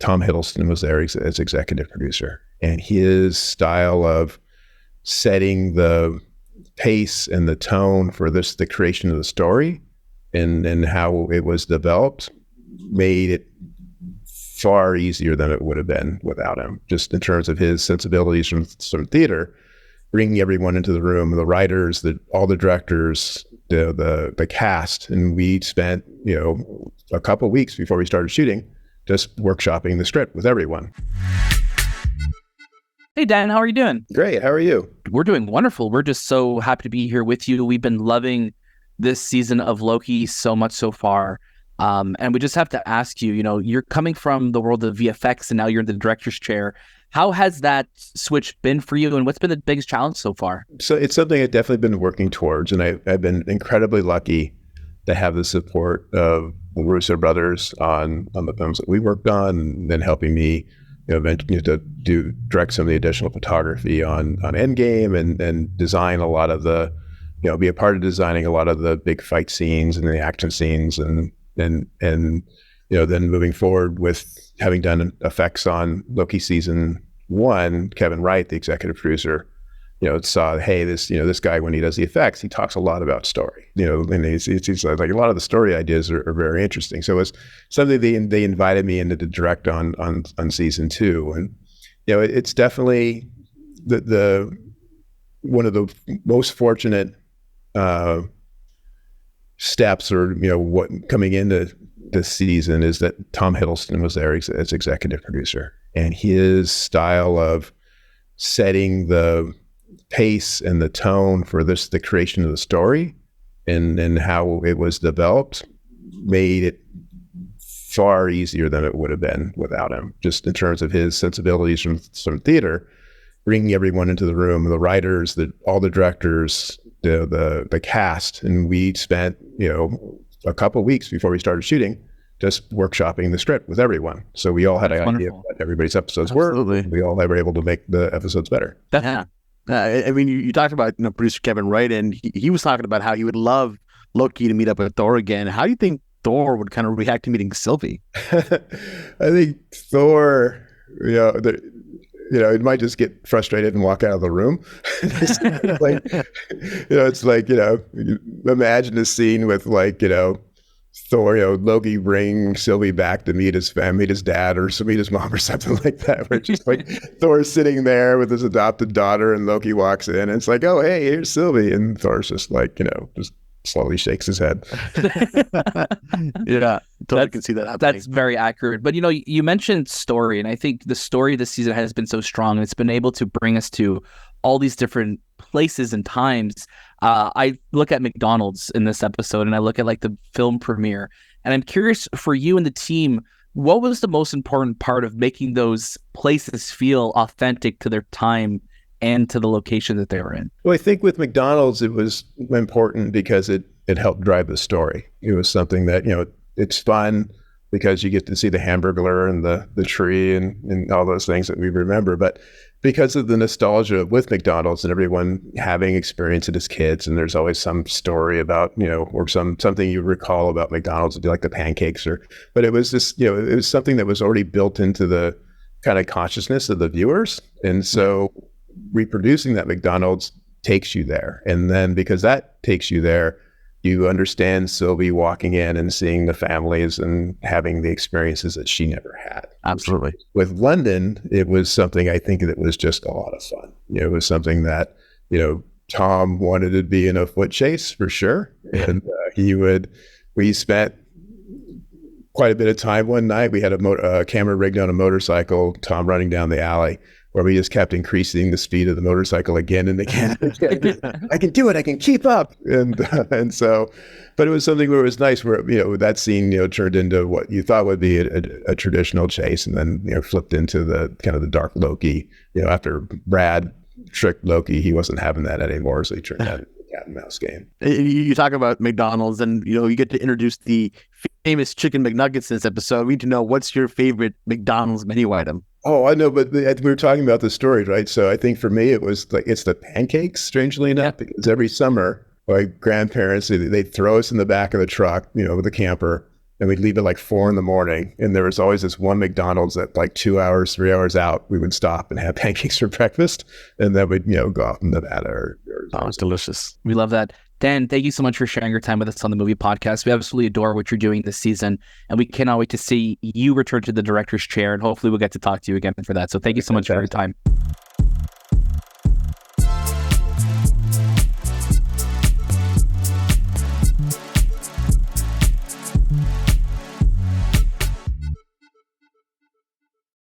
Tom Hiddleston was there as executive producer, and his style of setting the pace and the tone for the creation of the story and how it was developed made it far easier than it would have been without him, just in terms of his sensibilities from theater, bringing everyone into the room, the writers, all the directors, the cast. And we spent, a couple of weeks before we started shooting, just workshopping the script with everyone. Hey, Dan, how are you doing? Great. How are you? We're doing wonderful. We're just so happy to be here with you. We've been loving this season of Loki so much so far. And we just have to ask you, you're coming from the world of VFX and now you're in the director's chair. How has that switch been for you, and what's been the biggest challenge so far? So it's something I've definitely been working towards, and I've been incredibly lucky to have the support of the Russo brothers on the films that we worked on, and then helping me eventually to direct some of the additional photography on Endgame and design a lot of the, be a part of designing a lot of the big fight scenes and the action scenes, and then moving forward with having done effects on Loki season 1, Kevin Wright, the executive producer, saw, hey, this guy, when he does the effects, he talks a lot about story, and he's like, a lot of the story ideas are very interesting. So it was something they invited me in to direct on season 2. And, it's definitely the one of the most fortunate steps, or, what coming into this season is that Tom Hiddleston was there as executive producer, and his style of setting the pace and the tone for the creation of the story and how it was developed made it far easier than it would have been without him, just in terms of his sensibilities from theater, bringing everyone into the room, the writers, all the directors, the cast. And we spent, a couple of weeks before we started shooting, just workshopping the script with everyone. So we all had an idea of what everybody's episodes were. We all were able to make the episodes better. Yeah. I mean, you talked about producer Kevin Wright, and he was talking about how he would love Loki to meet up with Thor again. How do you think Thor would kind of react to meeting Sylvie? I think Thor, it might just get frustrated and walk out of the room. It's like, imagine a scene with Thor, Loki bring Sylvie back to meet his family, meet his dad, or meet his mom, or something like that. Where just Thor's sitting there with his adopted daughter, and Loki walks in, and it's like, oh, hey, here's Sylvie, and Thor's just just slowly shakes his head. Yeah, totally can see that happening. That's very accurate. But you mentioned story, and I think the story this season has been so strong, and it's been able to bring us to all these different places and times. I look at McDonald's in this episode, and I look at the film premiere, and I'm curious, for you and the team, what was the most important part of making those places feel authentic to their time and to the location that they were in? Well, I think with McDonald's, it was important because it helped drive the story. It was something that, it's fun because you get to see the Hamburglar and the tree and all those things that we remember. But because of the nostalgia with McDonald's and everyone having experienced it as kids, and there's always some story about, or something you recall about McDonald's, would be like the pancakes, but it was just, it was something that was already built into the kind of consciousness of the viewers. And so reproducing that McDonald's takes you there. And then because that takes you there, you understand Sylvie walking in and seeing the families and having the experiences that she never had. Absolutely. With London, it was something I think that was just a lot of fun. It was something that, Tom wanted to be in a foot chase for sure. And we spent quite a bit of time one night. We had a camera rigged on a motorcycle, Tom running down the alley, where we just kept increasing the speed of the motorcycle again and again. I can do it. I can keep up. And so, but it was something where it was nice, where, that scene, turned into what you thought would be a traditional chase, and then, flipped into the kind of the dark Loki. After Brad tricked Loki, he wasn't having that anymore. So he turned out into a cat and mouse game. You talk about McDonald's, and, you get to introduce the famous chicken McNuggets in this episode. We need to know, what's your favorite McDonald's menu item? Oh, I know, but we were talking about the story, right? So I think for me, it was it's the pancakes, strangely enough, because every summer, my grandparents, they'd throw us in the back of the truck, with the camper, and we'd leave at like 4 a.m. And there was always this one McDonald's that like 2 hours, 3 hours out, we would stop and have pancakes for breakfast. And then we'd, go off in Nevada Oh, it's delicious. We love that. Dan, thank you so much for sharing your time with us on the Movie Podcast. We absolutely adore what you're doing this season, and we cannot wait to see you return to the director's chair, and hopefully we'll get to talk to you again for that. So thank you so much for your time.